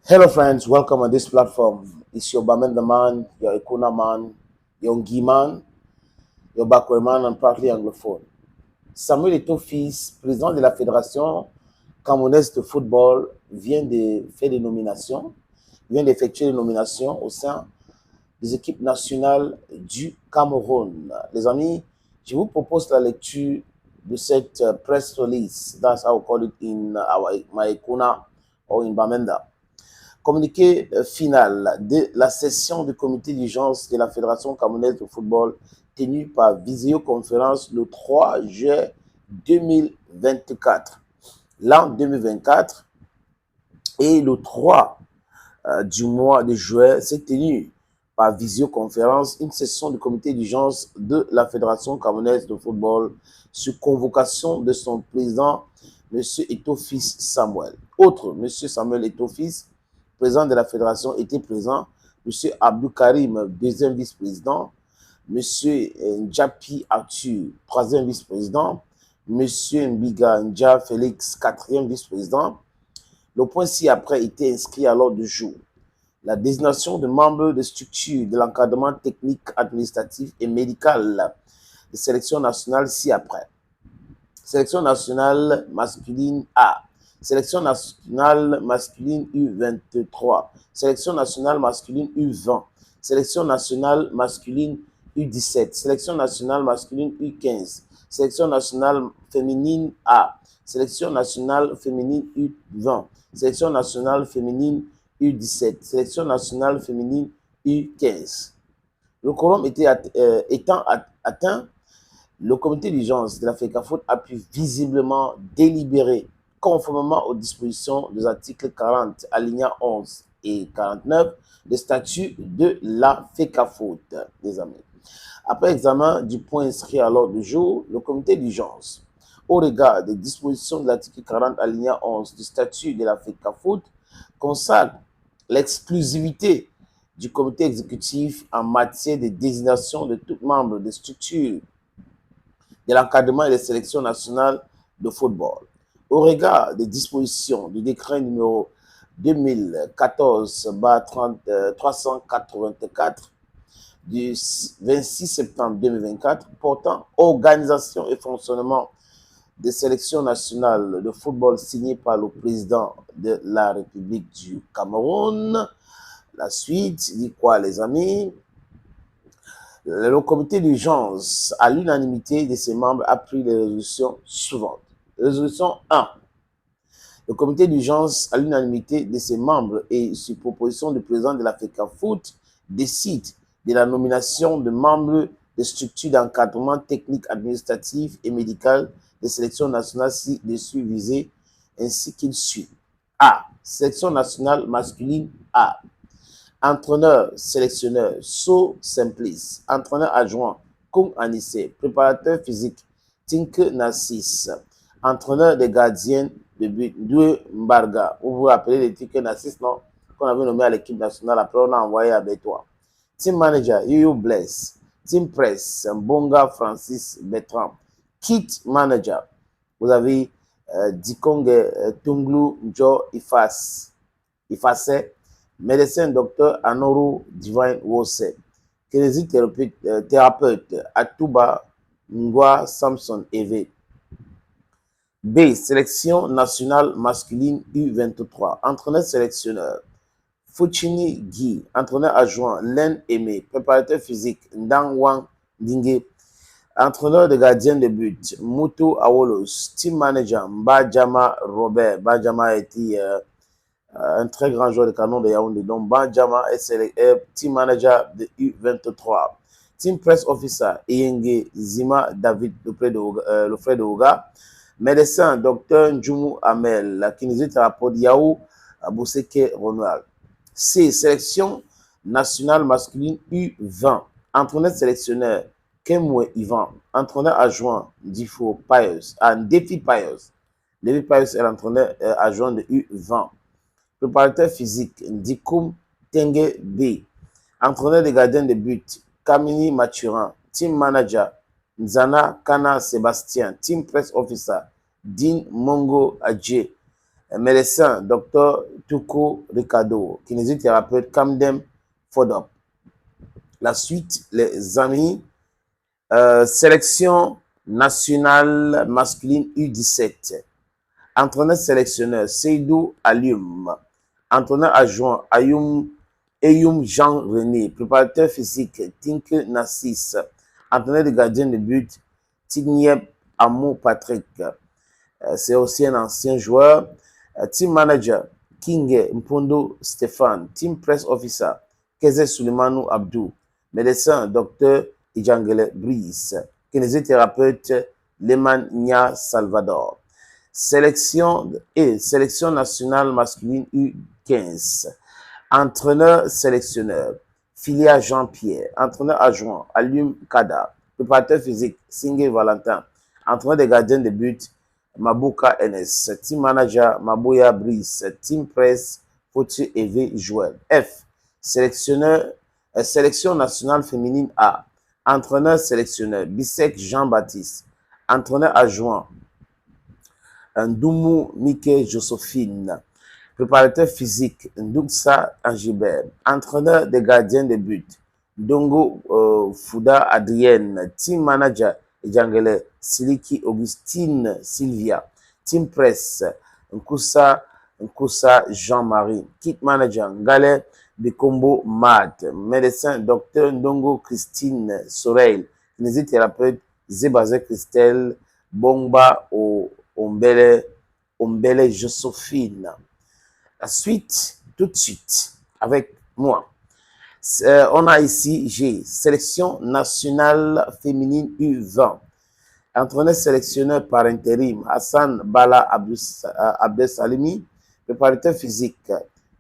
Hello, friends. Welcome on this platform. It's your Bamen the man, your Ekuna man, your Ngi man, your Bakwe man, and partly anglophone. Samuel Eto'o-Fils, président de la Fédération camerounaise de football, vient de faire des nominations, vient d'effectuer des nominations au sein des équipes nationales du Cameroun. Les amis, je vous propose la lecture de cette press release. That's how we call it in my Ekuna or in Bamenda. Communiqué final de la session du comité d'urgence de la Fédération camerounaise de football tenue par visioconférence le 3 juillet 2024. L'an 2024 et le 3 du mois de juillet s'est tenu par visioconférence une session du comité d'urgence de la Fédération camerounaise de football sur convocation de son président, M. Eto'o-Fils Samuel. Autre, M. Samuel Eto'o-Fils, président de la fédération, était présent, M. Abdou Karim, deuxième vice-président, M. Ndjapi Arthur, troisième vice-président, M. Mbiga Ndja Félix, quatrième vice-président. Le point ci-après était inscrit à l'ordre du jour. La désignation de membres de structures de l'encadrement technique, administratif et médical de sélection nationale ci-après. Sélection nationale masculine A. Sélection nationale masculine U23. Sélection nationale masculine U20. Sélection nationale masculine U17. Sélection nationale masculine U15. Sélection nationale féminine A. Sélection nationale féminine U20. Sélection nationale féminine U17. Sélection nationale féminine U15. Le quorum étant atteint, le comité d'urgence de la FECAFOOT a pu visiblement délibérer conformément aux dispositions des articles 40, alinéa 11 et 49 des statuts de la FECAFOOT, les amis. Après examen du point inscrit à l'ordre du jour, le comité d'urgence, au regard des dispositions de l'article 40, alinéa 11 du statut de la FECAFOOT, consacre l'exclusivité du comité exécutif en matière de désignation de tout membre des structures de l'encadrement et des sélections nationales de football. Au regard des dispositions du décret numéro 2014-384 du 26 septembre 2024 portant organisation et fonctionnement des sélections nationales de football signé par le président de la République du Cameroun. La suite dit quoi, les amis? Le comité d'urgence, à l'unanimité de ses membres, a pris les résolutions suivantes. Résolution 1. Le comité d'urgence, à l'unanimité de ses membres et sur proposition du président de la FECAFOOT, décide de la nomination de membres des structures d'encadrement technique, administratif et médical des sélections nationales ci-dessus visées, ainsi qu'il suit. A. Sélection nationale masculine A. Entraîneur, sélectionneur, So Simplice. Entraîneur adjoint, Kung Anissé. Préparateur physique, Tinke Nassis. Entraîneur des gardiens de but, Doué Mbarga. Vous vous rappelez les Tinke Nassis, non? Qu'on avait nommé à l'équipe nationale, après on a envoyé à Bétois. Team manager, Yoyo Bless. Team press, Mbonga Francis Bertrand. Kit manager, vous avez Dikonge Tunglu Njo Ifase. Médecin docteur Anoru Divine Wose. Kinésithérapeute Atuba Ngwa Samson Eve. B. Sélection nationale masculine U23. Entraîneur sélectionneur Fuchini Guy. Entraîneur adjoint Len Aimé. Préparateur physique Ndang Wang Dingue. Entraîneur de gardien de but Mutu Awolos. Team manager Mbajama Robert. Mbajama a été un très grand joueur de canon de Yaoundé. Donc, Banjama est team manager de U23. Team press officer, Eyenge Zima David, le frère de Oga. Médecin, docteur Njumu Amel, la kinésithérapeute Yaou Abousseke Ronald. C. Sélection nationale masculine U20. Entraîneur sélectionneur, Kemwe Ivan. Entraîneur adjoint, Difo Pius. Défi Pius. Défi Pius est l'entraîneur adjoint de U20. Préparateur physique, Ndikoum Tengue B. Entraîneur de gardien de but, Kamini Mathurin. Team manager, Nzana Kana Sébastien. Team press officer, Dean Mongo Adje. Médecin, docteur Tuko Ricardo. Kinésithérapeute, Kamdem Fodop. La suite, les amis. Sélection nationale masculine U17. Entraîneur sélectionneur, Seydou Alioum. Entraîneur adjoint, Ayoum Jean-René. Préparateur physique, Tinke Nassis. Entraîneur de gardien de but, Tigniep Amou Patrick. C'est aussi un ancien joueur. Team manager, Kinge Mpondo Stéphane. Team press officer, Keze Suleimanou Abdou. Médecin, docteur Ijangele Brice. Kinésithérapeute, Leman Nya Salvador. Sélection nationale masculine U15. Entraîneur sélectionneur, Filia Jean-Pierre. Entraîneur adjoint, Alum Kada. Préparateur physique, Singé Valentin. Entraîneur des gardiens de but, Mabuka NS. Team manager, Maboya Brice. Team presse, Potier Eve Joël. F. Sélection nationale féminine A. Entraîneur sélectionneur, Bissek Jean-Baptiste. Entraîneur adjoint, Ndoumou Mike Josephine. Préparateur physique, Ndouksa Angibert. Entraîneur des gardiens de but, Dongo Fouda Adrienne. Team manager, Djangele Siliki Augustine Sylvia. Team presse, Nkoussa Jean-Marie. Kit manager, Ngale Bekombo Mad. Médecin, docteur Ndongo Christine Soreil. Kinésithérapeute, Zébaze Christelle Bongba Ombele Josephine. La suite, tout de suite, avec moi. On a ici G, sélection nationale féminine U20. Entraîneur sélectionneur par intérim, Hassan Bala Abdel Salimi. Préparateur physique,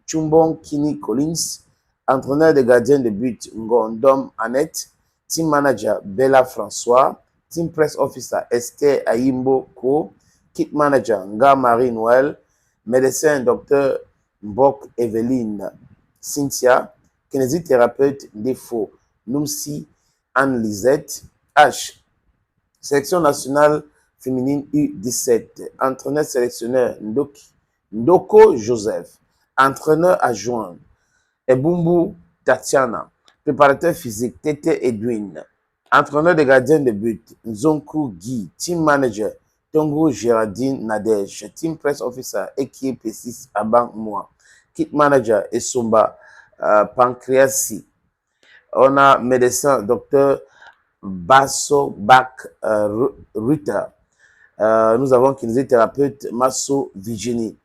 Chumbon Kini Collins. Entraîneur de gardien de but, Ngondom Annette. Team manager, Bella François. Team press officer, Esther Ayimbo Ko. Kit manager, Nga Marie Noël. Médecin, docteur Mbok Evelyne Cynthia. Kinésithérapeute, Defo Noumsi Anne Lisette. H. Sélection nationale féminine U17. Entraîneur sélectionneur, Ndoko Joseph. Entraîneur adjoint, Ebumbu Tatiana. Préparateur physique, Tete Edwin. Entraîneur de gardien de but, Nzonkou Guy. Team manager, Tongo Géraldine Nadège. Team press officer, Ekie P6 Abang Moua. Kit manager, Esomba Pancreasi. On a médecin, docteur Basso Bak Rutter. Nous avons kinésithérapeute Masso Virginie.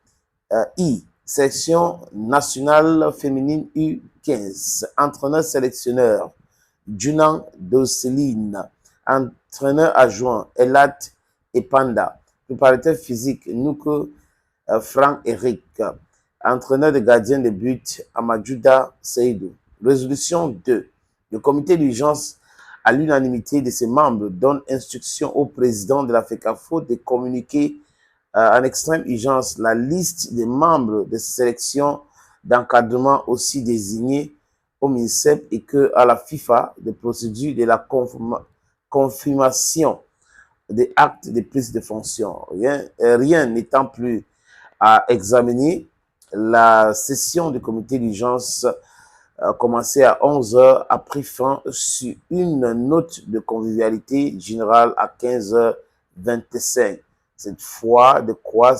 I. Section nationale féminine U15. Entraîneur sélectionneur, Junan Doseline. Entraîneur adjoint, Elat Epanda. Préparateur physique, Nuko Frank Eric. Entraîneur de gardien de but, Amadjouda Seydou. Résolution 2. Le comité d'urgence, à l'unanimité de ses membres, donne instruction au président de la FECAFO de communiquer en extrême urgence la liste des membres de sélection d'encadrement aussi désignés au MINSEP et à la FIFA de procédure de la confirmation des actes de prise de fonction. Rien n'étant plus à examiner, la session du comité d'urgence commencé à 11h, a pris fin sur une note de convivialité générale à 15h25. Cette fois de quoi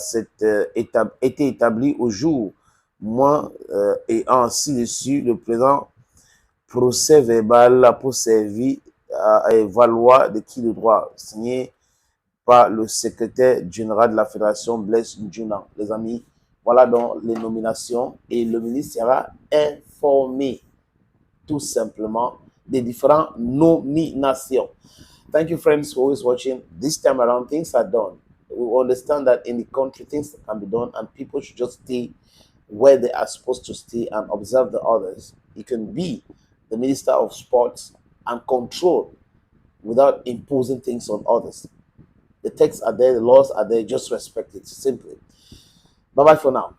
été établi au jour, moins et ainsi dessus le présent procès verbal pour servir à évaluer de qui le droit, signé par le secrétaire général de la Fédération, Blaise Ndjouna. Les amis, voilà donc les nominations et le ministre sera informé tout simplement des différentes nominations. Thank you, friends, for always watching. This time around, things are done. We understand that in the country, things can be done and people should just stay where they are supposed to stay and observe the others. You can be the Minister of Sports and control without imposing things on others. The texts are there, the laws are there, just respect it, simply. Bye-bye for now.